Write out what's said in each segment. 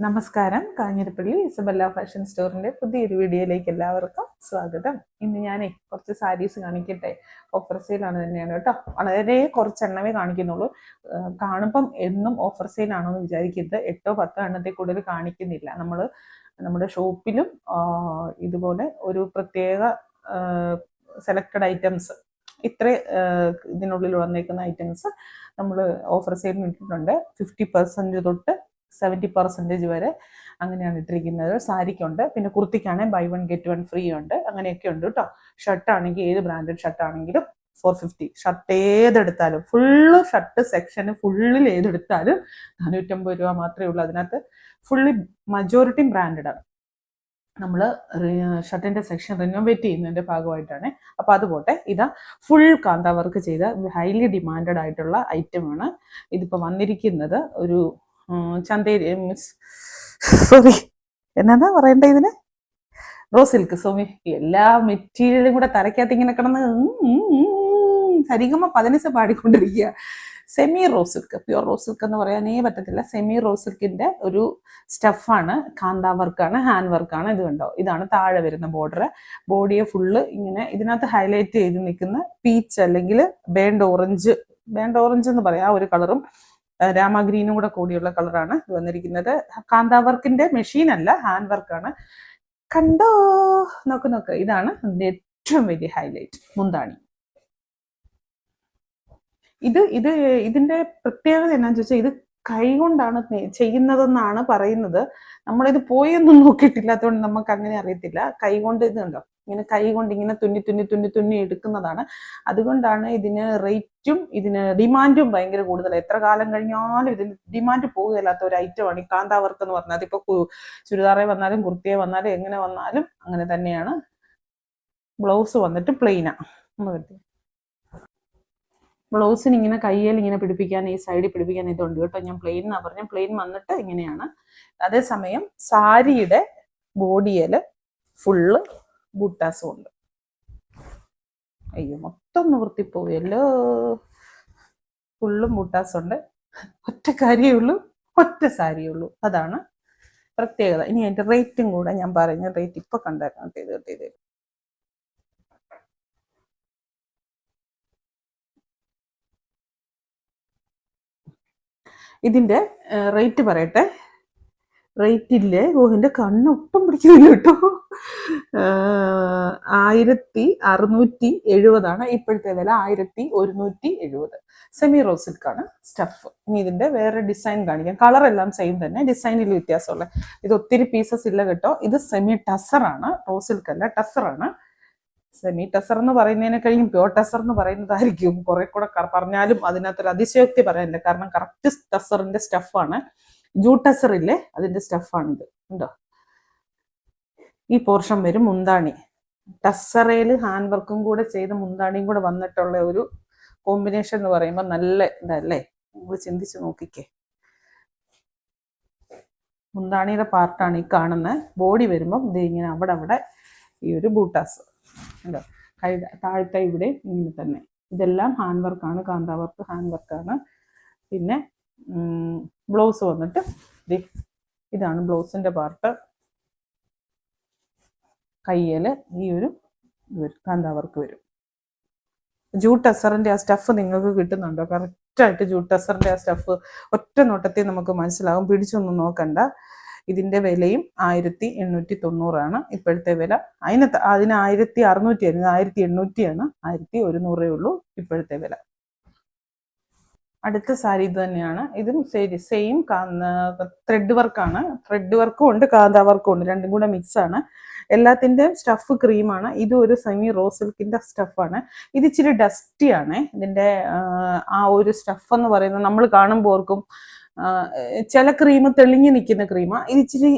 നമസ്കാരം. Kanjirappally Isabella fashion സ്റ്റോറിന്റെ പുതിയൊരു വീഡിയോയിലേക്ക് എല്ലാവർക്കും സ്വാഗതം. ഇന്ന് ഞാൻ കുറച്ച് സാരീസ് കാണിക്കട്ടെ. ഓഫർ സെയിലാണ് തന്നെയാണ് കേട്ടോ. വളരെ കുറച്ചെണ്ണമേ കാണിക്കുന്നുള്ളൂ. കാണുമ്പം എന്നും ഓഫർ സെയിലാണോ എന്ന് വിചാരിക്കരുത്. 8-10 എണ്ണത്തിൽ കൂടുതൽ കാണിക്കുന്നില്ല. നമ്മുടെ ഷോപ്പിലും ഇതുപോലെ ഒരു പ്രത്യേക സെലക്റ്റഡ് ഐറ്റംസ്, ഇത്ര ഇതിനുള്ളിൽ വന്നേക്കുന്ന ഐറ്റംസ് നമ്മൾ ഓഫർ സെയിലിന് ഇട്ടിട്ടുണ്ട്. 50% തൊട്ട് 70% വരെ അങ്ങനെയാണ് ഇട്ടിരിക്കുന്നത്. സാരിക്കുണ്ട്, പിന്നെ കുർത്തിക്കാണെങ്കിൽ buy 1 get 1 ഫ്രീ ഉണ്ട്. അങ്ങനെയൊക്കെ ഉണ്ട് കേട്ടോ. ഷർട്ട് ആണെങ്കിൽ ഏത് ബ്രാൻഡഡ് ഷർട്ട് ആണെങ്കിലും 450. ഷർട്ട് ഏതെടുത്താലും ഫുള്ള് ഷർട്ട് സെക്ഷന് ഫുള്ളിൽ ഏതെടുത്താലും 450 രൂപ മാത്രമേ ഉള്ളൂ. അതിനകത്ത് ഫുള്ളി മജോറിറ്റി ബ്രാൻഡഡ് ആണ്. നമ്മൾ ഷർട്ടിന്റെ സെക്ഷൻ റിനോവേറ്റ് ചെയ്യുന്നതിന്റെ ഭാഗമായിട്ടാണ്. അപ്പൊ അത് പോട്ടെ. ഇതാ ഫുൾ കാന്ത വർക്ക് ചെയ്ത ഹൈലി ഡിമാൻഡഡ് ആയിട്ടുള്ള ഐറ്റമാണ്. ഇതിപ്പോ വന്നിരിക്കുന്നത് ഒരു ചന്തേരി സോറി എന്നാ പറയണ്ടേ ഇതിന്, റോസ് സിൽക്ക്. സോമി എല്ലാ മെറ്റീരിയലും കൂടെ തലയ്ക്കകത്ത് ഇങ്ങനെ കിടന്ന് സരിഗമ 15 പാടിക്കൊണ്ടിരിക്കുക. Semi rose silk, pure rose silk എന്ന് പറയാനേ പറ്റത്തില്ല. സെമി റോസ് സിൽക്കിന്റെ ഒരു സ്റ്റഫാണ്. കാന്ത വർക്കാണ്, ഹാൻഡ് വർക്കാണ്. ഇത് കണ്ടോ, ഇതാണ് താഴെ വരുന്ന ബോർഡർ. ബോഡിയെ ഫുള്ള് ഇങ്ങനെ ഇതിനകത്ത് ഹൈലൈറ്റ് ചെയ്ത് നിൽക്കുന്ന പീച്ച് അല്ലെങ്കിൽ ബേൺഡ് ഓറഞ്ച് എന്ന് പറയാം, ആ ഒരു കളറും രാമ ഗ്രീനും കൂടെ കൂടിയുള്ള കളറാണ് ഇത് വന്നിരിക്കുന്നത്. കാന്ത വർക്കിന്റെ മെഷീൻ അല്ല, ഹാൻഡ് വർക്കാണ്. കണ്ടോ, നോക്ക്, ഇതാണ് ഇതിന്റെ ഏറ്റവും വലിയ ഹൈലൈറ്റ്, മുന്താണി. ഇതിന്റെ പ്രത്യേകത എന്നാന്ന് ചോദിച്ചാൽ ഇത് കൈ കൊണ്ടാണ് ചെയ്യുന്നതെന്നാണ് പറയുന്നത്. നമ്മളിത് പോയൊന്നും നോക്കിയിട്ടില്ലാത്തതുകൊണ്ട് നമുക്ക് അങ്ങനെ അറിയത്തില്ല. കൈ കൊണ്ട് ഇത് കണ്ടോ, ഇങ്ങനെ കൈ കൊണ്ട് ഇങ്ങനെ തുന്നി എടുക്കുന്നതാണ്. അതുകൊണ്ടാണ് ഇതിന് റേറ്റും ഇതിന് ഡിമാൻഡും ഭയങ്കര കൂടുതൽ. എത്ര കാലം കഴിഞ്ഞാലും ഇതിന് ഡിമാൻഡ് പോകുകയില്ലാത്ത ഒരു ഐറ്റമാണ് ഈ കാന്ത വർക്ക് എന്ന് പറഞ്ഞാൽ. അതിപ്പോ ചുരിദാറെ വന്നാലും കുർത്തിയെ വന്നാലും എങ്ങനെ വന്നാലും അങ്ങനെ തന്നെയാണ്. ബ്ലൗസ് വന്നിട്ട് പ്ലെയിനാ. ബ്ലൗസിന് ഇങ്ങനെ കയ്യിൽ ഇങ്ങനെ പിടിപ്പിക്കാൻ, ഈ സൈഡിൽ പിടിപ്പിക്കാൻ ഇതുണ്ട് കേട്ടോ. ഞാൻ പ്ലെയിൻ എന്നാ പറഞ്ഞ, പ്ലെയിൻ വന്നിട്ട് ഇങ്ങനെയാണ്. അതേസമയം സാരിയുടെ ബോഡിയിൽ ഫുള്ള് ബൂട്ടാസും ഉണ്ട്. അയ്യോ, മൊത്തം നിവൃത്തിപ്പോയല്ലോ. ഫുള്ളും ബൂട്ടാസുണ്ട്. ഒറ്റ കാര്യമേ ഉള്ളൂ, ഒറ്റ സാരിയേ ഉള്ളൂ. അതാണ് പ്രത്യേകത. ഇനി അതിന്റെ റേറ്റും കൂടെ ഞാൻ പറഞ്ഞ റേറ്റ് ഇപ്പൊ കണ്ടേക്കാം. ചെയ്ത് ഇതിന്റെ റേറ്റ് പറയട്ടെ. റേറ്റ് ഇല്ലേ, എന്റെ കണ്ണൊട്ടും പിടിക്കുന്നില്ല കേട്ടോ. 1670 ഇപ്പോഴത്തെ വില. 1170. സെമി റോസ് സിൽക്കാണ് സ്റ്റഫ്. ഇനി ഇതിന്റെ വേറെ ഡിസൈൻ കാണിക്കാം. കളർ എല്ലാം സെയിം തന്നെ, ഡിസൈനിൽ വ്യത്യാസമുള്ള. ഇത് ഒത്തിരി പീസസ് ഇല്ല കേട്ടോ. ഇത് സെമി ടസറാണ്, റോസ് സിൽക്ക് അല്ല, ടസറാണ്. സെമി ടസർ എന്ന് പറയുന്നതിനെ കഴിഞ്ഞും പ്യോർ ടസർ എന്ന് പറയുന്നതായിരിക്കും കുറെ കൂടെ പറഞ്ഞാലും അതിനകത്തൊരു അതിശയോക്തി പറയാനില്ല. കാരണം കറക്റ്റ് ടസറിന്റെ സ്റ്റഫാണ്. ജൂ ടസർ ഇല്ലേ, അതിന്റെ സ്റ്റഫാണിത്. ഉണ്ടോ, ഈ പോർഷൻ വരും മുന്താണി. ടസറയില് ഹാൻഡ് വർക്കും കൂടെ ചെയ്ത് മുന്താണിയും കൂടെ വന്നിട്ടുള്ള ഒരു കോമ്പിനേഷൻ എന്ന് പറയുമ്പോൾ നല്ല ഇതല്ലേ. നിങ്ങൾ ചിന്തിച്ച് നോക്കിക്കേ. മുന്താണിയുടെ പാർട്ടാണ് ഈ കാണുന്നത്. ബോഡി വരുമ്പം ഇത് ഇങ്ങനെ അവിടെ ഈ ഒരു ബൂട്ടാസ് ഉണ്ടോ, കൈ താഴത്തെ ഇവിടെ ഇങ്ങനെ തന്നെ. ഇതെല്ലാം ഹാൻഡ് വർക്കാണ്, കാന്ത വർക്ക് ഹാൻഡ് വർക്കാണ്. പിന്നെ ബ്ലൗസ് വന്നിട്ട് ഇതാണ് ബ്ലൗസിന്റെ പാർട്ട്. കയ്യില് ഈ ഒരു കാന്ത വർക്ക് വരും. ജൂ ടസറിന്റെ ആ സ്റ്റഫ് നിങ്ങൾക്ക് കിട്ടുന്നുണ്ടോ? കറക്റ്റായിട്ട് ജൂ ടസറിന്റെ ആ സ്റ്റഫ് ഒറ്റ നോട്ടത്തിൽ നമുക്ക് മനസ്സിലാവും. പിടിച്ചൊന്നും നോക്കണ്ട. ഇതിന്റെ വിലയും 1890 ഇപ്പോഴത്തെ വില. അതിന് 1600 ആയിരുന്നു, 1800 1100 ഉള്ളൂ ഇപ്പോഴത്തെ വില. അടുത്ത സാരി ഇത് തന്നെയാണ്. ഇതും സെയിം ത്രെഡ് വർക്കാണ്. ത്രെഡ് വർക്കും ഉണ്ട്, കാന്ത വർക്കും ഉണ്ട്, രണ്ടും കൂടെ മിക്സ് ആണ്. എല്ലാത്തിൻ്റെയും സ്റ്റഫ് ക്രീമാണ്. ഇത് ഒരു സെമി റോസ് സിൽക്കിന്റെ സ്റ്റഫാണ്. ഇത് ഇച്ചിരി ഡസ്റ്റി ആണ്. ഇതിന്റെ ആ ഒരു സ്റ്റഫ് എന്ന് പറയുന്നത് നമ്മൾ കാണുമ്പോൾ ഓർക്കും ചില ക്രീം തെളിഞ്ഞു നിൽക്കുന്ന ക്രീമാ. ഇത് ഇച്ചിരി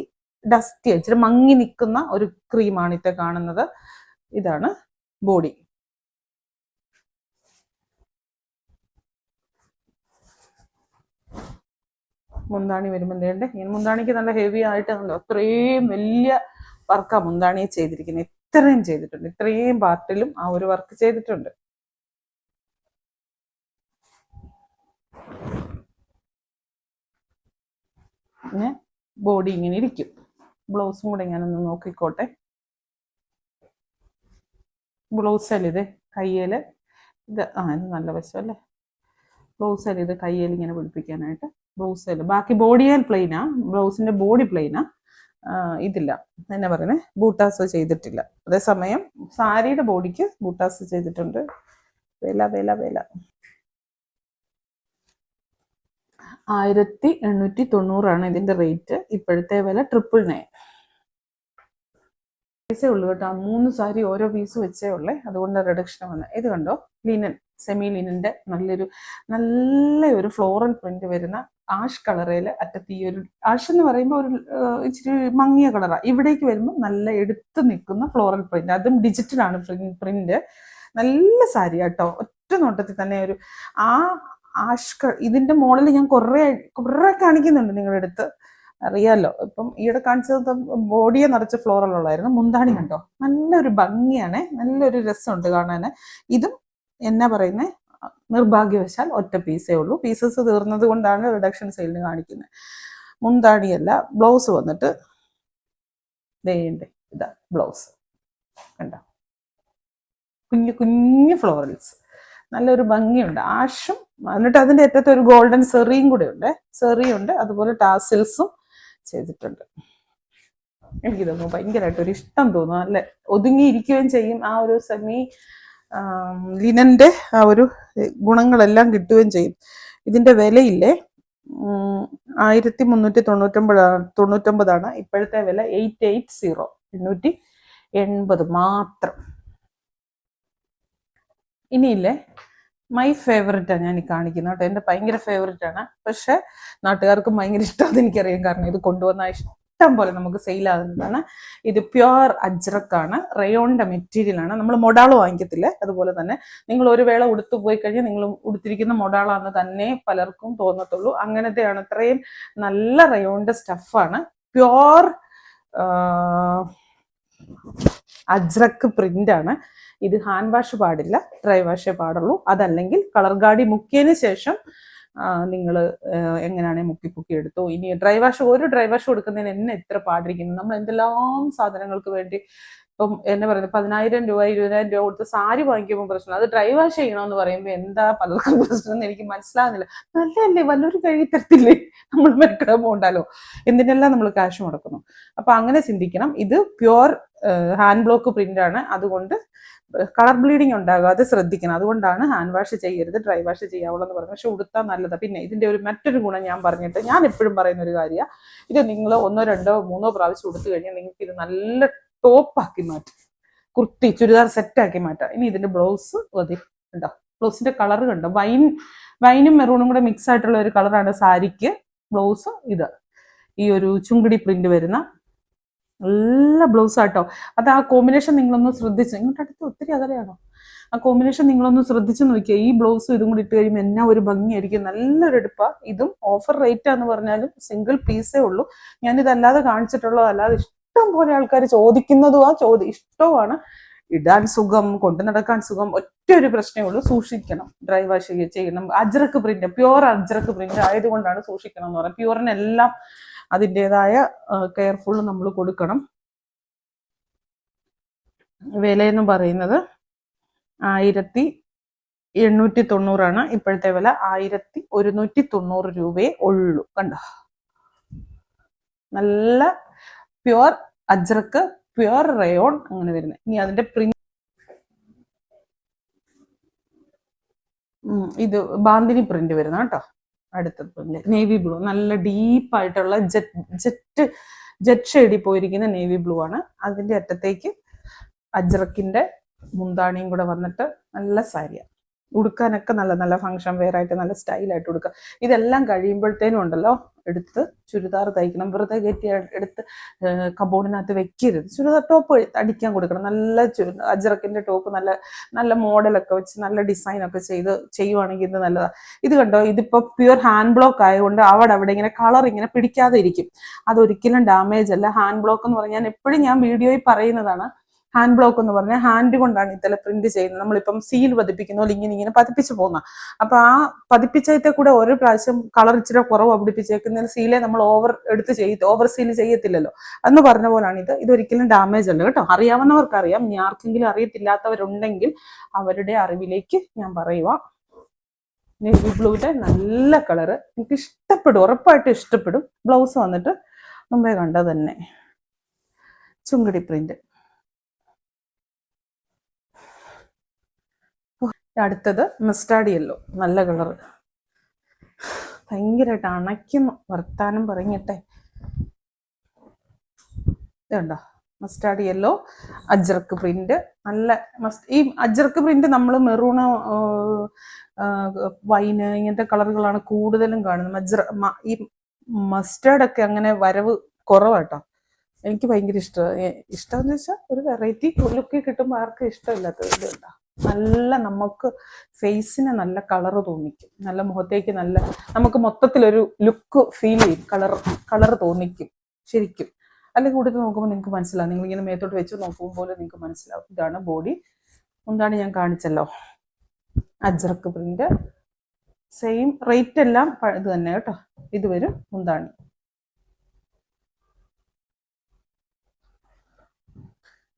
ഡസ്റ്റി, ഇച്ചിരി മങ്ങി നിൽക്കുന്ന ഒരു ക്രീമാണ് ഇത് കാണുന്നത്. ഇതാണ് ബോഡി. മുന്താണി വരുമ്പോൾ ഇങ്ങനെ മുന്താണിക്ക് നല്ല ഹെവി ആയിട്ടാണല്ലോ. അത്രയും വലിയ വർക്കാ മുന്താണിയെ ചെയ്തിരിക്കുന്നത്. ഇത്രയും ചെയ്തിട്ടുണ്ട്, ഇത്രയും പാർട്ടിലും ആ ഒരു വർക്ക് ചെയ്തിട്ടുണ്ട്. പിന്നെ ബോഡി ഇങ്ങനെ ഇരിക്കും. ബ്ലൗസും കൂടെ ഞാനൊന്ന് നോക്കിക്കോട്ടെ. ബ്ലൗസല്ല ഇത് കയ്യിൽ, ഇത് ഇത് നല്ല വശമല്ലേ. ബ്ലൗസല്ല ഇത് കയ്യിൽ ഇങ്ങനെ പിടിപ്പിക്കാനായിട്ട്. ബ്ലൗസല്ല, ബാക്കി ബോഡിയാൽ പ്ലെയിനാ, ബ്ലൗസിന്റെ ബോഡി പ്ലെയിനാ. ഇതില്ല, എന്നാ പറയുന്നത്, ബൂട്ടാസ് ചെയ്തിട്ടില്ല. അതേസമയം സാരിയുടെ ബോഡിക്ക് ബൂട്ടാസ് ചെയ്തിട്ടുണ്ട്. വില 1890 ഇതിന്റെ റേറ്റ്. ഇപ്പോഴത്തെ വില 999. പീസേ ഉള്ളൂ കേട്ടോ. 3 സാരി ഓരോ പീസ് വെച്ചേ ഉള്ളേ, അതുകൊണ്ട് റിഡക്ഷൻ വന്നത്. ഇത് കണ്ടോ, ലിനൻ, സെമി ലിനന്റെ നല്ലൊരു ഫ്ലോറൽ പ്രിന്റ് വരുന്ന ആഷ് കളറിൽ അറ്റത്ത് ഈ ഒരു ആഷ് എന്ന് പറയുമ്പോൾ ഒരു ഇച്ചിരി മങ്ങിയ കളറാണ്. ഇവിടേക്ക് വരുമ്പോൾ നല്ല എടുത്ത് നിൽക്കുന്ന ഫ്ലോറൽ പ്രിന്റ്, അതും ഡിജിറ്റലാണ് പ്രിന്റ്. നല്ല സാരി കേട്ടോ. ഒറ്റ നോട്ടത്തിൽ തന്നെ ഒരു ആഷ് ഇതിന്റെ മോഡൽ ഞാൻ കുറെ കാണിക്കുന്നുണ്ട് നിങ്ങളുടെ അടുത്ത്, അറിയാലോ. ഇപ്പം ഈയിടെ കാണിച്ചത് ബോഡിയെ നിറച്ച് ഫ്ലോറലുള്ളായിരുന്നു. മുന്താണി കണ്ടോ, നല്ലൊരു ഭംഗിയാണ്, നല്ലൊരു രസമുണ്ട് കാണാൻ. ഇതും എന്നാ പറയുന്നത്, നിർഭാഗ്യവശാൽ ഒറ്റ പീസേ ഉള്ളൂ. പീസസ് തീർന്നത് കൊണ്ടാണ് റിഡക്ഷൻ സെയിലിന് കാണിക്കുന്നത്. മുന്താണിയല്ല. ബ്ലൗസ് വന്നിട്ട് ഇതാ ബ്ലൗസ് കണ്ടോ, കുഞ്ഞു ഫ്ലോറൽസ്, നല്ലൊരു ഭംഗിയുണ്ട്. ആഷും എന്നിട്ട് അതിന്റെ അറ്റത്ത് ഒരു ഗോൾഡൻ സെറിയും കൂടെ ഉണ്ട്. സെറിയുണ്ട്, അതുപോലെ ടാസിൽസും ചെയ്തിട്ടുണ്ട്. എനിക്ക് തോന്നുന്നു ഭയങ്കരമായിട്ട് ഒരു ഇഷ്ടം തോന്നുന്നു. നല്ല ഒതുങ്ങിയിരിക്കുകയും ചെയ്യും. ആ ഒരു സെമി ലിനന്റെ ആ ഒരു ഗുണങ്ങളെല്ലാം കിട്ടുകയും ചെയ്യും. ഇതിന്റെ വിലയില്ലേ 1399 ഇപ്പോഴത്തെ വില 880 മാത്രം. ഇനിയില്ലേ മൈ ഫേവറേറ്റാണ് ഞാൻ ഈ കാണിക്കുന്നത് കേട്ടോ. എൻ്റെ ഭയങ്കര ഫേവറേറ്റ് ആണ്. പക്ഷെ നാട്ടുകാർക്കും ഭയങ്കര ഇഷ്ടമാണെന്ന് എനിക്കറിയാം. കാരണം ഇത് കൊണ്ടുവന്ന ഇഷ്ടം പോലെ നമുക്ക് സെയിലാകുന്നതാണ്. ഇത് പ്യുവർ അജ്രക്കാണ്, റയോണിന്റെ മെറ്റീരിയൽ ആണ്. നമ്മൾ മൊഡാള് വാങ്ങിക്കത്തില്ലേ, അതുപോലെ തന്നെ നിങ്ങൾ ഒരു വേള ഉടുത്തു പോയി കഴിഞ്ഞാൽ നിങ്ങൾ ഉടുത്തിരിക്കുന്ന മൊഡാളാന്ന് തന്നെ പലർക്കും തോന്നത്തുള്ളൂ. അങ്ങനത്തെയാണ്. അത്രയും നല്ല റയോണിന്റെ സ്റ്റഫാണ്. പ്യുവർ അജ്രക്ക് പ്രിന്റ് ആണ്. ഇത് ഹാൻഡ് വാഷ് പാടില്ല, ഡ്രൈ വാഷേ പാടുള്ളൂ. അതല്ലെങ്കിൽ കളർ ഗാഡി മുക്കിയതിന് ശേഷം നിങ്ങൾ എങ്ങനെയാണെങ്കിൽ മുക്കി എടുത്തു. ഇനി ഒരു ഡ്രൈ വാഷ് കൊടുക്കുന്നതിന് എന്നെ എത്ര പാടിരിക്കുന്നു. നമ്മൾ എന്തെല്ലാം സാധനങ്ങൾക്ക് വേണ്ടി ഇപ്പം എന്നെ പറയുന്നത് 10,000 രൂപ 20,000 രൂപ കൊടുത്ത് സാരി വാങ്ങിക്കുമ്പോൾ പ്രശ്നം, അത് ഡ്രൈ വാഷ് ചെയ്യണമെന്ന് പറയുമ്പോൾ എന്താ പലർക്കും പ്രശ്നം എന്ന് എനിക്ക് മനസ്സിലാകുന്നില്ല. നല്ലതല്ലേ, വല്ലൊരു കഴുകി തരത്തില്ലേ, നമ്മൾ മെനക്കെടാൻ പോകണ്ടല്ലോ, എന്തിനെല്ലാം നമ്മൾ ക്യാഷ് മുടക്കുന്നു. അപ്പൊ അങ്ങനെ ചിന്തിക്കണം. ഇത് പ്യുവർ ഹാൻഡ് ബ്ലോക്ക് പ്രിന്റ് ആണ്. അതുകൊണ്ട് കളർ ബ്ലീഡിങ് ഉണ്ടാകാതെ ശ്രദ്ധിക്കണം. അതുകൊണ്ടാണ് ഹാൻഡ് വാഷ് ചെയ്യരുത്, ഡ്രൈ വാഷ് ചെയ്യാവുള്ളൂ എന്ന് പറയുന്നത്. പക്ഷെ ഉടുത്താൽ നല്ലതാണ്. പിന്നെ ഇതിന്റെ മറ്റൊരു ഗുണം ഞാൻ എപ്പോഴും പറയുന്ന ഒരു കാര്യമാണ്, ഇത് നിങ്ങൾ 1, 2, 3 പ്രാവശ്യം ഉടുത്തു കഴിഞ്ഞാൽ നിങ്ങൾക്ക് ഇത് നല്ല ടോപ്പാക്കി മാറ്റും. കുർത്തി ചുരിദാർ സെറ്റാക്കി മാറ്റാം. ഇനി ഇതിന്റെ ബ്ലൗസ് മതി ഉണ്ടോ, ബ്ലൗസിന്റെ കളർ കണ്ടോ, വൈനും മെറൂണും കൂടെ മിക്സ് ആയിട്ടുള്ള ഒരു കളറാണ് സാരിക്ക്. ബ്ലൗസ് ഇത് ഈ ഒരു ചുങ്കിടി പ്രിന്റ് വരുന്ന നല്ല ബ്ലൗസ് ആട്ടോ. അത് ആ കോമ്പിനേഷൻ നിങ്ങളൊന്ന് ശ്രദ്ധിച്ച്, ഇങ്ങോട്ട് അടുത്ത് ഒത്തിരി അകലെയാണോ, ആ കോമ്പിനേഷൻ നിങ്ങളൊന്ന് ശ്രദ്ധിച്ച് നോക്കിയാൽ ഈ ബ്ലൗസും ഇതും കൂടി ഇട്ട് കഴിയുമ്പോൾ എന്നാ ഒരു ഭംഗിയായിരിക്കും. നല്ലൊരു എടുപ്പാ. ഇതും ഓഫർ റേറ്റ് ആന്ന് പറഞ്ഞാലും സിംഗിൾ പീസേ ഉള്ളൂ. ഞാനിതല്ലാതെ കാണിച്ചിട്ടുള്ളൂ. അല്ലാതെ ഇഷ്ടം പോലെ ആൾക്കാർ ചോദിക്കുന്നതും ഇഷ്ടവുമാണ്. ഇടാൻ സുഖം, കൊണ്ടു നടക്കാൻ സുഖം. ഒറ്റ ഒരു പ്രശ്നമേ ഉള്ളൂ, സൂക്ഷിക്കണം. ഡ്രൈ വാഷ് ചെയ്യണം. Ajrakh print, pure Ajrakh print ആയതുകൊണ്ടാണ് സൂക്ഷിക്കണം എന്ന് പറയുന്നത്. പ്യുവറിനെല്ലാം അതിൻ്റെതായ കെയർഫുൾ നമ്മൾ കൊടുക്കണം. വിലയെന്ന് പറയുന്നത് 1890 ഇപ്പോഴത്തെ വില. 1190 രൂപയെ ഉള്ളൂ. കണ്ടോ, നല്ല പ്യുവർ അജ്രക്ക്, പ്യുവർ റയോൺ അങ്ങനെ വരുന്നത്. ഇനി അതിന്റെ പ്രിന്റ് ഇത് ബാന്തിനി പ്രിന്റ് വരുന്ന കേട്ടോ. അടുത്ത പ്രിന്റ് നേവി ബ്ലൂ, നല്ല ഡീപ്പായിട്ടുള്ള ജെറ്റ് ഷെയ്ഡിൽ പോയിരിക്കുന്ന നേവി ബ്ലൂ ആണ്. അതിന്റെ അറ്റത്തേക്ക് അജ്രക്കിന്റെ മുന്താണിയും കൂടെ വന്നിട്ട് നല്ല സാരിയാണ്. ഉടുക്കാനൊക്കെ നല്ല ഫംഗ്ഷൻ വെയർ ആയിട്ട് നല്ല സ്റ്റൈലായിട്ട് ഉടുക്കുക. ഇതെല്ലാം കഴിയുമ്പോഴത്തേനും ഉണ്ടല്ലോ എടുത്ത് ചുരിദാർ തയ്ക്കണം. വെറുതെ കയറ്റി എടുത്ത് കബോർഡിനകത്ത് വെക്കരുത്. ചുരിദാർ ടോപ്പ് അടിക്കാൻ കൊടുക്കണം. നല്ല അജ്രക്കിന്റെ ടോപ്പ് നല്ല മോഡലൊക്കെ വെച്ച് നല്ല ഡിസൈനൊക്കെ ചെയ്യുവാണെങ്കിൽ ഇത് നല്ലതാണ്. ഇത് കണ്ടോ, ഇതിപ്പോ പ്യുവർ ഹാൻഡ് ബ്ലോക്ക് ആയതുകൊണ്ട് അവിടെ ഇങ്ങനെ കളർ ഇങ്ങനെ പിടിക്കാതെ ഇരിക്കും. അതൊരിക്കലും ഡാമേജ് അല്ല. ഹാൻഡ് ബ്ലോക്ക് എന്ന് പറഞ്ഞാൽ എപ്പോഴും ഞാൻ വീഡിയോയിൽ പറയുന്നതാണ്, ഹാൻഡ് ബ്ലോക്ക് എന്ന് പറഞ്ഞാൽ ഹാൻഡ് കൊണ്ടാണ് ഇത്തരം പ്രിന്റ് ചെയ്യുന്നത്. നമ്മളിപ്പം സീൽ പതിപ്പിക്കുന്ന പോലെ ഇങ്ങനെ പതിപ്പിച്ച് പോകുന്ന. അപ്പൊ ആ പതിപ്പിച്ചതിന്റെ കൂടെ ഓരോ പ്രാവശ്യം കളർ ഇച്ചിരി കുറവ് പിടിപ്പിച്ചേക്കുന്ന സീലെ നമ്മൾ ഓവർ സീൽ ചെയ്യത്തില്ലല്ലോ എന്ന് പറഞ്ഞ പോലാണ് ഇത്. ഇതൊരിക്കലും ഡാമേജ് അല്ല കേട്ടോ. അറിയാവുന്നവർക്ക് അറിയാം. ഇനി ആർക്കെങ്കിലും അറിയത്തില്ലാത്തവരുണ്ടെങ്കിൽ അവരുടെ അറിവിലേക്ക് ഞാൻ പറയുക. നേവി ബ്ലൂവിന്റെ നല്ല കളറ് എനിക്ക് ഇഷ്ടപ്പെടും, ഉറപ്പായിട്ടും ഇഷ്ടപ്പെടും. ബ്ലൗസ് വന്നിട്ട് മുമ്പേ കണ്ടത് തന്നെ ചുങ്കടി പ്രിന്റ്. അടുത്തത് മസ്റ്റാർഡ് യെല്ലോ, നല്ല കളറ്, ഭയങ്കരമായിട്ട് അണയ്ക്കുന്നു വർത്താനം പറഞ്ഞിട്ടെ. ഇതുണ്ടോ മസ്റ്റാർഡ് യെല്ലോ അജ്രക്ക് പ്രിന്റ്. നല്ല ഈ അജ്രക്ക് പ്രിന്റ് നമ്മൾ മെറൂണ് വൈന് ഇങ്ങനത്തെ കളറുകളാണ് കൂടുതലും കാണുന്നത്. ഈ മസ്റ്റാർഡ് ഒക്കെ അങ്ങനെ വരവ് കുറവാട്ടോ. എനിക്ക് ഭയങ്കര ഇഷ്ടമെന്ന് വെച്ചാൽ ഒരു വെറൈറ്റി ലുക്ക് കിട്ടുമ്പോൾ ആർക്കും ഇഷ്ടമില്ലാത്തത്. ഇതുണ്ടോ നല്ല നമുക്ക് ഫേസിന് നല്ല കളറ് തോന്നിക്കും, നല്ല മുഖത്തേക്ക് നല്ല നമുക്ക് മൊത്തത്തിലൊരു ലുക്ക് ഫീൽ ചെയ്യും, കളർ തോന്നിക്കും ശരിക്കും. അല്ലെങ്കിൽ കൂടുതൽ നോക്കുമ്പോൾ നിങ്ങൾക്ക് മനസ്സിലാവും. നിങ്ങളിങ്ങനെ മേത്തോട്ട് വെച്ച് നോക്കുമ്പോൾ നിങ്ങൾക്ക് മനസ്സിലാവും. ഇതാണ് ബോഡി. എന്താണ് ഞാൻ കാണിച്ചല്ലോ അജ്രക്ക് പ്രിന്റ്. സെയിം റേറ്റ് എല്ലാം ഇത് തന്നെ കേട്ടോ. ഇത് വരും മുന്താണി.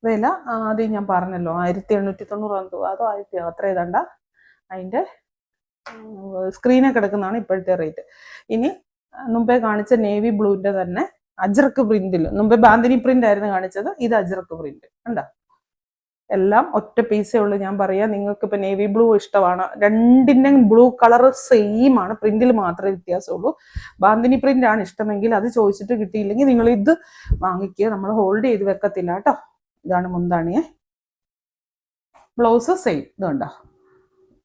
വില ആദ്യം ഞാൻ പറഞ്ഞല്ലോ 1890 അതോ 1000 അത്ര ഏതാണ്ട അതിൻ്റെ സ്ക്രീനിൽ കിടക്കുന്നതാണ് ഇപ്പോഴത്തെ റേറ്റ്. ഇനി മുമ്പേ കാണിച്ച നേവി ബ്ലൂവിന്റെ തന്നെ അജ്രക്ക് പ്രിന്റിൽ, മുമ്പേ ബാന്തിനി പ്രിന്റ് ആയിരുന്നു കാണിച്ചത്, ഇത് അജ്രക്ക് പ്രിന്റ് കണ്ടോ. എല്ലാം ഒറ്റ പീസേ ഉള്ളൂ. ഞാൻ പറയാം, നിങ്ങൾക്ക് ഇപ്പൊ നേവി ബ്ലൂ ഇഷ്ടമാണ്, രണ്ടിന്റെ ബ്ലൂ കളർ സെയിം ആണ്, പ്രിന്റിൽ മാത്രമേ വ്യത്യാസമുള്ളൂ. ബാന്തിനി പ്രിന്റ് ആണ് ഇഷ്ടമെങ്കിൽ അത് ചോദിച്ചിട്ട് കിട്ടിയില്ലെങ്കിൽ നിങ്ങൾ ഇത് വാങ്ങിക്കുക. നമ്മൾ ഹോൾഡ് ചെയ്ത് വെക്കത്തില്ല കേട്ടോ. ഇതാണ് മുന്താണിയെ. Blouse same. ഇതുണ്ടോ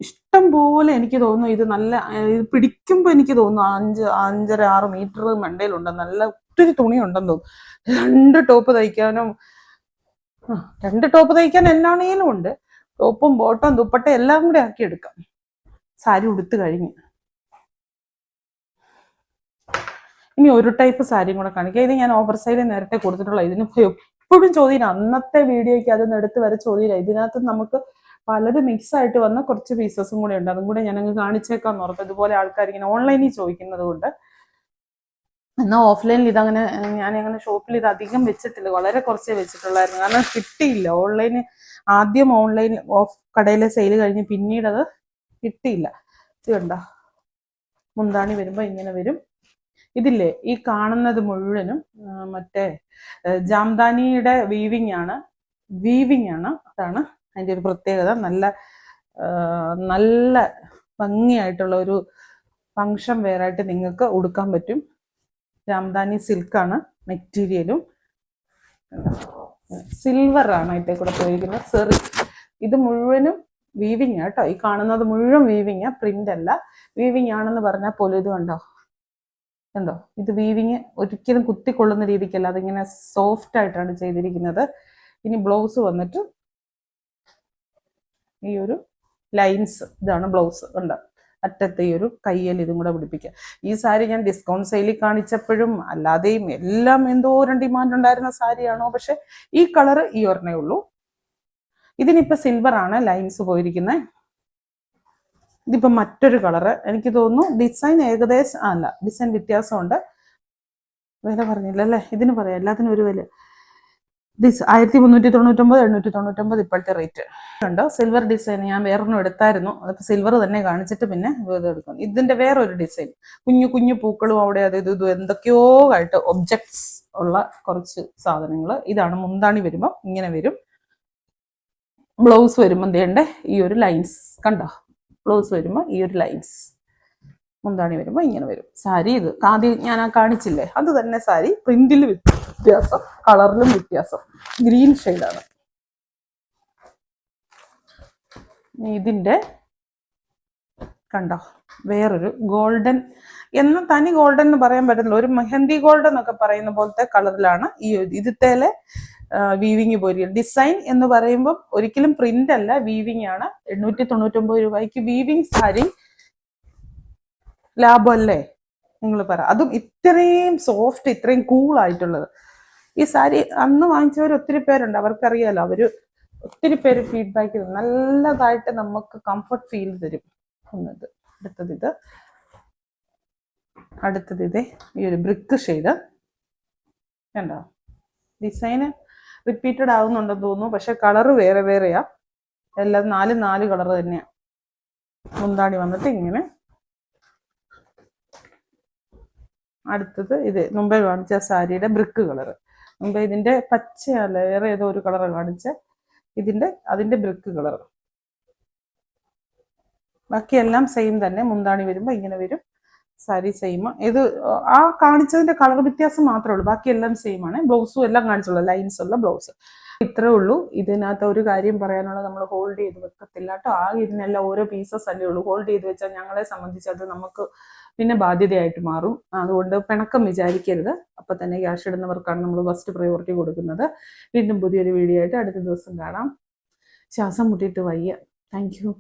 ഇഷ്ടം പോലെ. എനിക്ക് തോന്നുന്നു ഇത് നല്ല ഇത് പിടിക്കുമ്പോ എനിക്ക് തോന്നുന്നു 5.5-6 മീറ്റർ മണ്ടയിലുണ്ട്. നല്ല ഒത്തിരി തുണി ഉണ്ടെന്ന് തോന്നുന്നു. 2 ടോപ്പ് തയ്ക്കാനും 2 ടോപ്പ് തയ്ക്കാൻ എന്നാണേലും ഉണ്ട്. ടോപ്പും ബോട്ടം ദുപ്പട്ട എല്ലാം കൂടെ ആക്കി എടുക്കാം സാരി ഉടുത്ത് കഴിഞ്ഞ്. ഇനി ഒരു ടൈപ്പ് സാരിയും കൂടെ കാണിക്കാം. ഇത് ഞാൻ ഓവർ സൈഡിൽ നേരത്തെ കൊടുത്തിട്ടുള്ള. ഇതിന് എപ്പോഴും ചോദ്യം, അന്നത്തെ വീഡിയോയ്ക്ക് അതൊന്നും എടുത്ത് വരെ ചോദ്യം. ഇതിനകത്ത് നമുക്ക് പലത് മിക്സ് ആയിട്ട് വന്ന കുറച്ച് പീസസും കൂടെ ഉണ്ട്. അതും കൂടെ ഞാനങ്ങ് കാണിച്ചേക്കാന്ന് ഓർത്ത്. ഇതുപോലെ ആൾക്കാർ ഇങ്ങനെ ഓൺലൈനിൽ ചോദിക്കുന്നത് കൊണ്ട്. എന്നാൽ ഓഫ്ലൈനിൽ ഇതങ്ങനെ ഞാനങ്ങനെ ഷോപ്പിൽ ഇത് അധികം വെച്ചിട്ടില്ല, വളരെ കുറച്ചേ വെച്ചിട്ടുള്ളായിരുന്നു. കാരണം കിട്ടിയില്ല. ആദ്യം ഓൺലൈൻ കടയിലെ സെയിൽ കഴിഞ്ഞ് പിന്നീട് അത് കിട്ടിയില്ല. ഇത് കണ്ടോ മുന്താണി വരുമ്പോൾ ഇങ്ങനെ വരും. ഇതില്ലേ ഈ കാണുന്നത് മുഴുവനും മറ്റേ ജാംദാനിയുടെ വീവിങ് ആണ്. അതാണ് അതിൻ്റെ ഒരു പ്രത്യേകത. നല്ല ഭംഗിയായിട്ടുള്ള ഒരു ഫങ്ഷൻ വെയറായിട്ട് നിങ്ങൾക്ക് ഉടുക്കാൻ പറ്റും. ജാംദാനി സിൽക്കാണ് മെറ്റീരിയലും. സിൽവർ ആണ് അതിൻ്റെ കൂടെ പോയിരിക്കുന്നത്. സെറി. ഇത് മുഴുവനും വീവിങ് കേട്ടോ. ഈ കാണുന്നത് മുഴുവൻ വീവിങ്, പ്രിന്റ് അല്ല. വീവിങ് ആണെന്ന് പറഞ്ഞാൽ പോലും ഇത് കണ്ടോ. ഇത് വീവിങ് ഒരിക്കലും കുത്തിക്കൊള്ളുന്ന രീതിക്കല്ല, അതിങ്ങനെ സോഫ്റ്റ് ആയിട്ടാണ് ചെയ്തിരിക്കുന്നത്. ഇനി ബ്ലൗസ് വന്നിട്ട് ഈ ഒരു ലൈൻസ്, ഇതാണ് ബ്ലൗസ്. കണ്ടോ അറ്റത്തെ ഈ ഒരു കയ്യിൽ ഇതും കൂടെ പിടിപ്പിക്കുക. ഈ സാരി ഞാൻ ഡിസ്കൗണ്ട് സെയിലിൽ കാണിച്ചപ്പോഴും അല്ലാതെയും എല്ലാം എന്തോരം ഡിമാൻഡ് ഉണ്ടായിരുന്ന സാരിയാണോ. പക്ഷെ ഈ കളറ് ഈ ഒരെണ്ണേ ഉള്ളൂ. ഇതിനിപ്പോ സിൽവർ ആണ് ലൈൻസ് പോയിരിക്കുന്നത്. ഇതിപ്പോ മറ്റൊരു കളറ്. എനിക്ക് തോന്നുന്നു ഡിസൈൻ ഏകദേശം ഡിസൈൻ വ്യത്യാസമുണ്ട്. വില പറഞ്ഞില്ല അല്ലേ. ഇതിന് പറയാം, എല്ലാത്തിനും ഒരു വില. 1399, 899 ഇപ്പോഴത്തെ റേറ്റ് ഉണ്ടോ. സിൽവർ ഡിസൈൻ ഞാൻ വേറൊന്നും എടുത്തായിരുന്നു. അതൊക്കെ സിൽവർ തന്നെ കാണിച്ചിട്ട് പിന്നെ എടുക്കും. ഇതിന്റെ വേറൊരു ഡിസൈൻ, കുഞ്ഞു കുഞ്ഞു പൂക്കളും അവിടെ അത് ഇത് എന്തൊക്കെയോ ആയിട്ട് ഒബ്ജക്ട്സ് ഉള്ള കുറച്ച് സാധനങ്ങൾ. ഇതാണ് മുന്താണി വരുമ്പോൾ ഇങ്ങനെ വരും. ബ്ലൗസ് വരുമ്പോൾ എന്തേണ്ടേ ഈ ഒരു ലൈൻസ് കണ്ടോ. ബ്ലൗസ് വരുമ്പോൾ ഈ ഒരു ലൈൻസ്, മുന്താണി വരുമ്പോൾ ഇങ്ങനെ വരും. സാരി ഇത് ആദ്യം ഞാൻ കാണിച്ചില്ലേ അത് തന്നെ സാരി. പ്രിന്റിൽ വ്യത്യാസം, കളറിലും വ്യത്യാസം. ഗ്രീൻ ഷെയ്ഡാണ്. ഇതിന്റെ കണ്ടോ വേറൊരു ഗോൾഡൻ തനി ഗോൾഡൻ എന്ന് പറയാൻ പറ്റുന്നില്ല, ഒരു മെഹന്തി ഗോൾഡൻ എന്നൊക്കെ പറയുന്ന പോലത്തെ കളറിലാണ് ഈ ഇതിത്തേലെ വീവിങ് പോയിരിക്കുന്നത്. ഡിസൈൻ എന്ന് പറയുമ്പോൾ ഒരിക്കലും പ്രിന്റ് അല്ല, വീവിങ് ആണ്. 899 രൂപയ്ക്ക് വീവിങ് സാരി ലാഭമല്ലേ നിങ്ങൾ പറ. അതും ഇത്രയും സോഫ്റ്റ്, ഇത്രയും കൂൾ ആയിട്ടുള്ളത്. ഈ സാരി അന്ന് വാങ്ങിച്ചവർ ഒത്തിരി പേരുണ്ട്, അവർക്കറിയാലോ. അവര് ഒത്തിരി പേര് ഫീഡ്ബാക്ക് തരും, നല്ലതായിട്ട് നമുക്ക് കംഫർട്ട് ഫീൽ തരും. ഒന്നത് അടുത്തത് ഇതേ ഈ ഒരു ബ്രിക്ക് ഷെയ്ഡ് കണ്ടോ. ഡിസൈന് റിപ്പീറ്റഡ് ആവുന്നുണ്ടെന്ന് തോന്നുന്നു, പക്ഷെ കളറ് വേറെ വേറെയാ. എല്ലാം 4 കളർ തന്നെയാ. മുന്താണി വന്നിട്ട് ഇങ്ങനെ. അടുത്തത് ഇത് മുമ്പേ കാണിച്ച സാരിയുടെ ബ്രിക്ക് കളർ. മുമ്പേ ഇതിന്റെ പച്ചയല്ല, വേറെ ഏതോ ഒരു കളർ കാണിച്ച, അതിന്റെ ബ്രിക്ക് കളർ. ബാക്കിയെല്ലാം സെയിം തന്നെ. മുന്താണി വരുമ്പോ ഇങ്ങനെ വരും. സാരി സെയിം. ഇത് ആ കാണിച്ചതിന്റെ കളർ വ്യത്യാസം മാത്രമേ ഉള്ളൂ, ബാക്കിയെല്ലാം സെയിം ആണ്. ബ്ലൗസും എല്ലാം കാണിച്ചുള്ള ലൈൻസ് ഉള്ള ബ്ലൗസ്. ഇത്രേ ഉള്ളൂ. ഇതിനകത്ത് ഒരു കാര്യം പറയാനുള്ളത്, നമ്മൾ ഹോൾഡ് ചെയ്ത് വെക്കത്തില്ല കേട്ടോ. ആകെ ഇതിനെല്ലാം ഓരോ പീസസ് അല്ലേ ഉള്ളൂ. ഹോൾഡ് ചെയ്ത് വെച്ചാൽ ഞങ്ങളെ സംബന്ധിച്ച് അത് നമുക്ക് പിന്നെ ബാധ്യതയായിട്ട് മാറും. അതുകൊണ്ട് പിണക്കം വിചാരിക്കരുത്. അപ്പൊ തന്നെ ക്യാഷ് ഇടുന്നവർക്കാണ് നമ്മൾ ഫസ്റ്റ് പ്രയോറിറ്റി കൊടുക്കുന്നത്. വീണ്ടും പുതിയൊരു വീഡിയോ ആയിട്ട് അടുത്ത ദിവസം കാണാം. ശ്വാസം മുട്ടിയിട്ട് വയ്യ. Thank you.